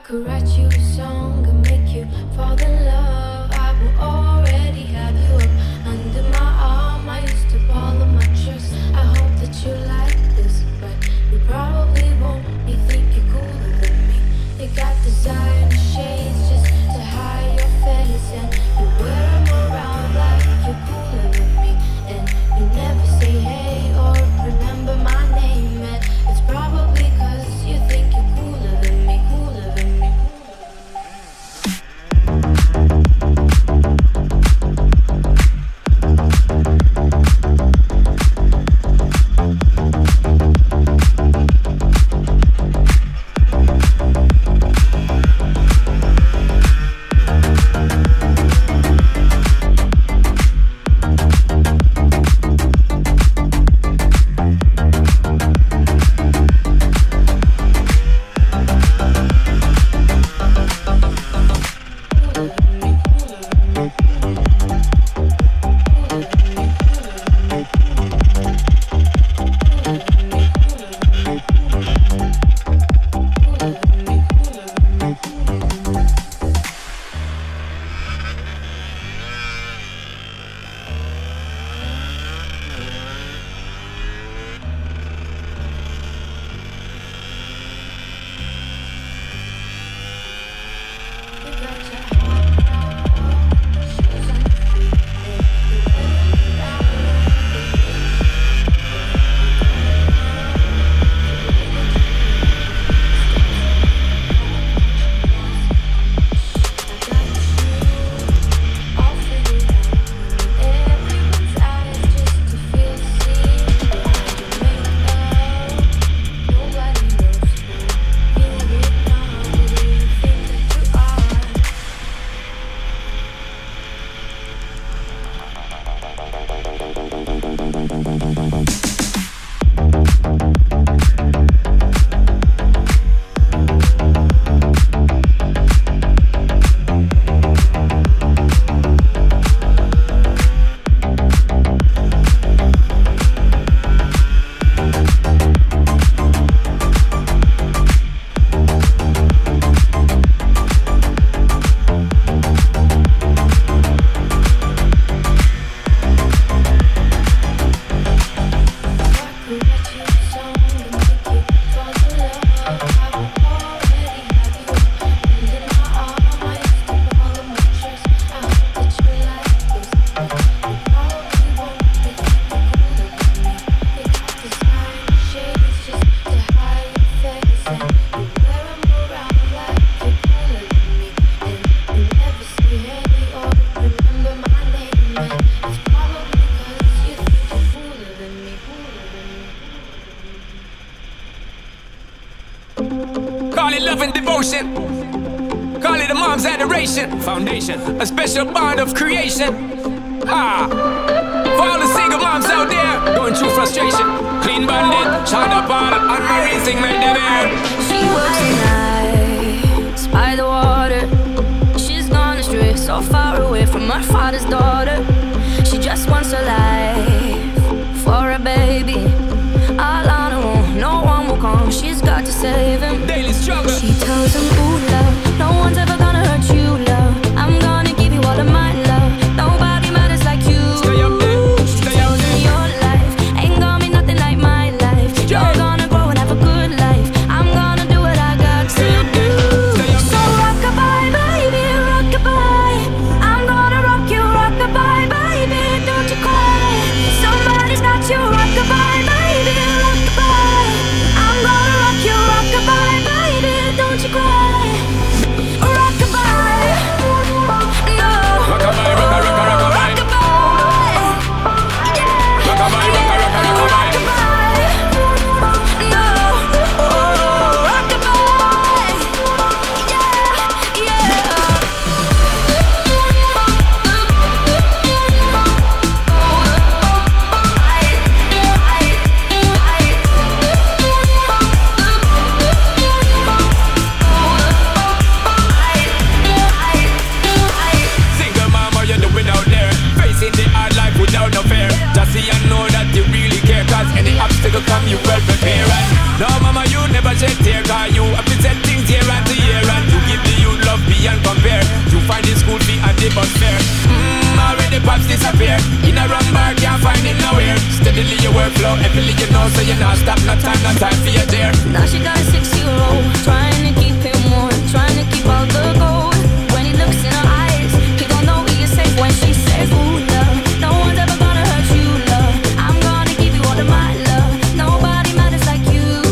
could write you a song and make you fall in love, I will already have you up under my arm. I used to ball on my trust. I hope that you like this, but you probably won't. You think you're cooler than me. You got designer shades just to hide your face, and you wear them around like you're cooler than me. And you never say hey or remember my name, and it's probably 'cause you think you're cooler than me, cooler than me. Foundation, a special bond of creation. For all the single moms out there going through frustration, clean bandit, China Paul, and Marine thing made them air. She works the nights by the water. She's gone astray, so far away from her father's daughter. She just wants a life for a baby. All on her own, no one will come. She's got to save him. Daily struggle. She tells him, ooh, love, no one's ever gonna hurt you, love. I'm gonna give you all of my love. Nobody matters like you. Stay up there, stay up there. Your life ain't gonna be nothing like my life. You're gonna grow and have a good life. I'm gonna do what I got to do. So rock-a-bye, baby, rock-a-bye. I'm gonna rock you, rock-a-bye, baby. Don't you cry. Somebody's got you, rock-a-bye, baby, rock-a-bye. I'm gonna rock you, rock-a-bye, baby. Don't you cry. stop, no time for your dear. Now she got a 6-year-old, trying to keep him warm, trying to keep all the gold. When he looks in her eyes, he don't know he is safe when she says, ooh, love, no one's ever gonna hurt you, love. I'm gonna give you all of my love. Nobody matters like you.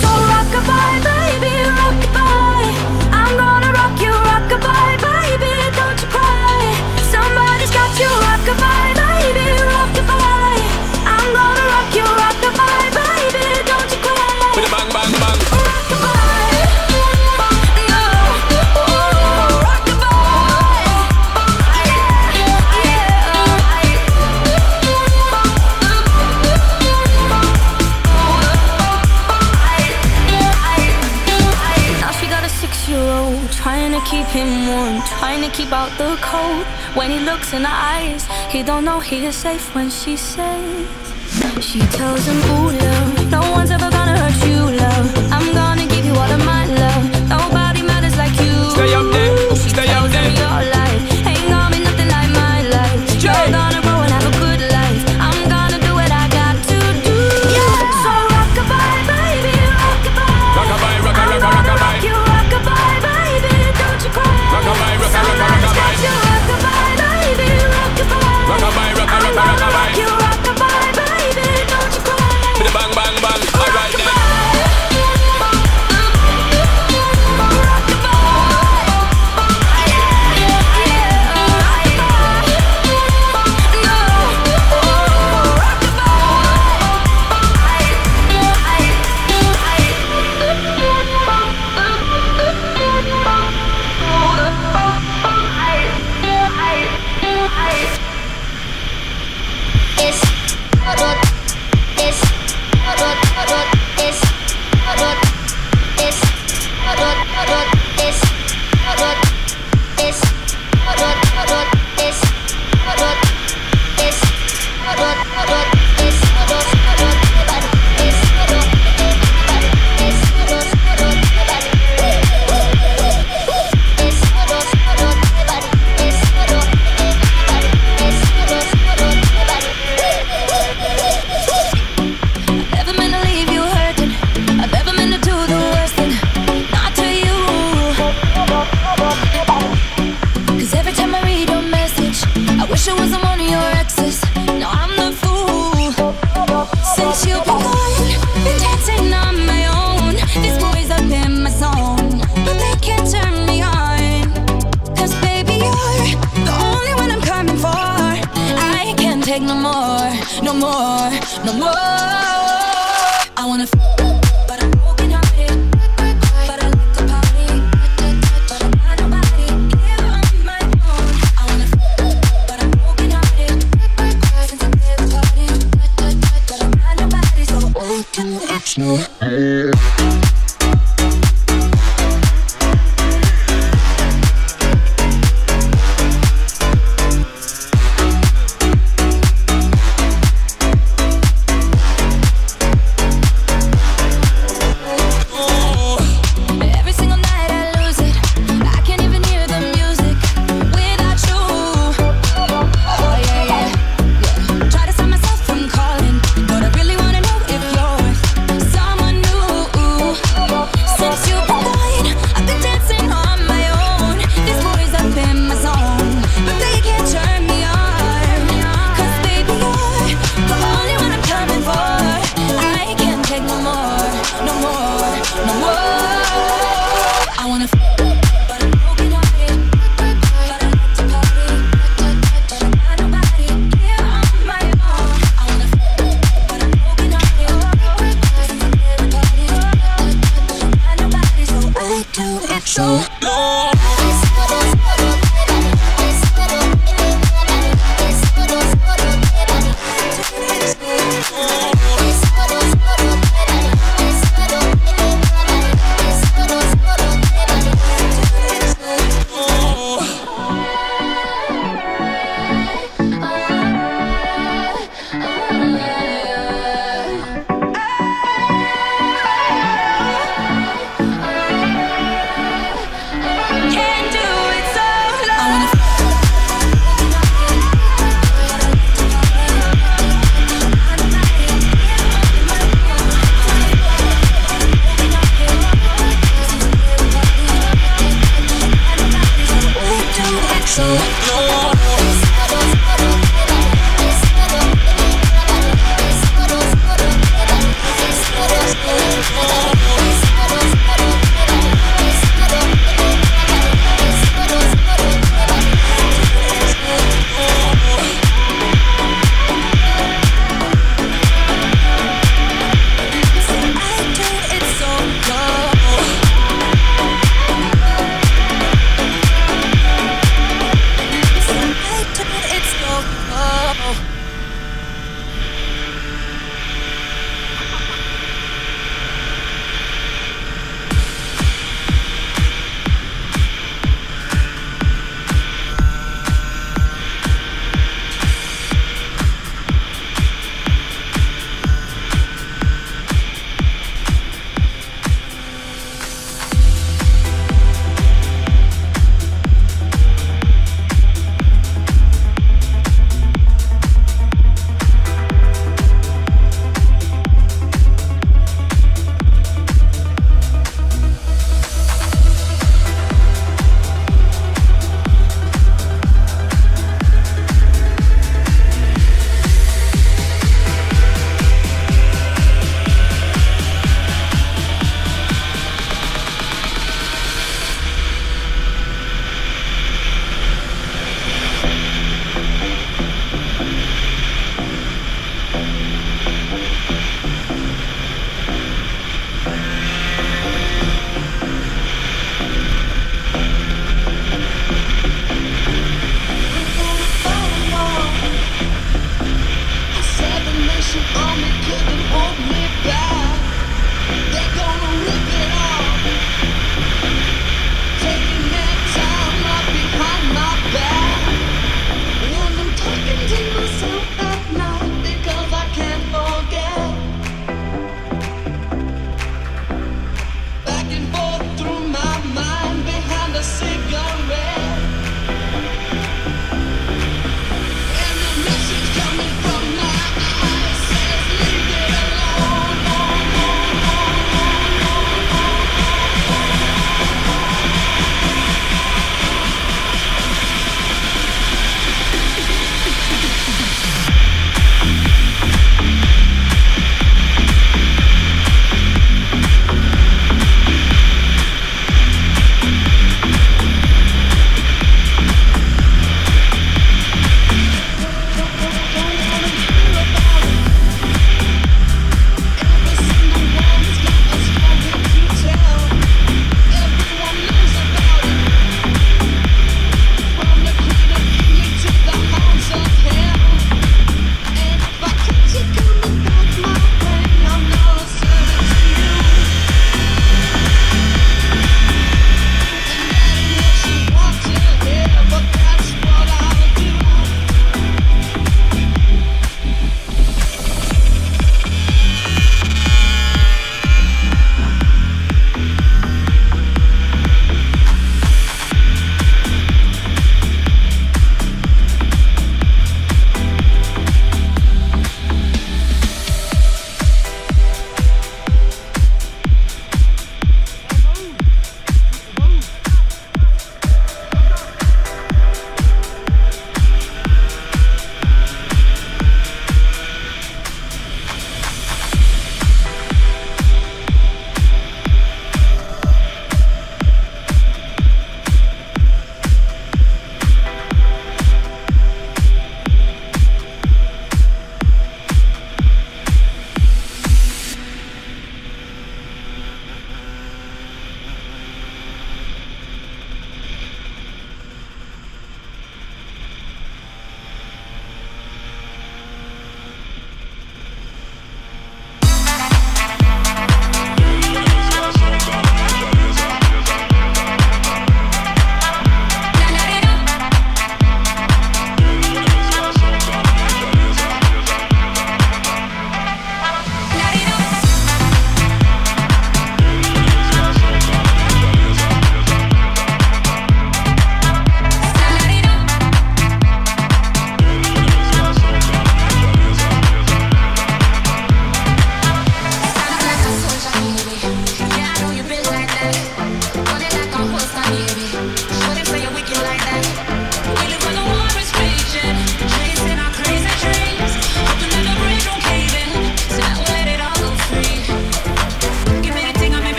So rock-a-bye, baby, rock-a-bye. I'm gonna rock you, rock-a-bye, baby, don't you cry. Somebody's got you, rock-a-bye, baby, rock-a-bye. I'm gonna rock you, rock-a-bye, baby, don't you cry. With a bang, bang, bang. Rock-a-bye, no, rock-a-bye, Now she got a 6-year-old, trying to keep him warm, trying to keep out the cold. When he looks in her eyes, he don't know he is safe when she says, she tells him, ooh, love, no one's ever gonna hurt you, love. I'm gonna give you all of my love. Nobody matters like you. Stay up there, She stay tells up there. him your life ain't gonna be nothing like my life. You're gonna grow and have a good life. I'm gonna do what I got to do. Yeah. So rock-a-bye, baby, rock-a-bye. Rock-a-bye, rock-a-bye, rock-a-bye. You rock-a-bye, baby, don't you cry. Rock-a-bye, rock-a-bye, Somebody's rock-a-bye. got you, rock-a-bye, baby, rock-a-bye. Rock-a-bye, rock-a-bye, I'm gonna rock-a-bye. rock you, rock-a-bye, baby, don't you cry. With a bang, bang, bang. Alright then. Can back and forth.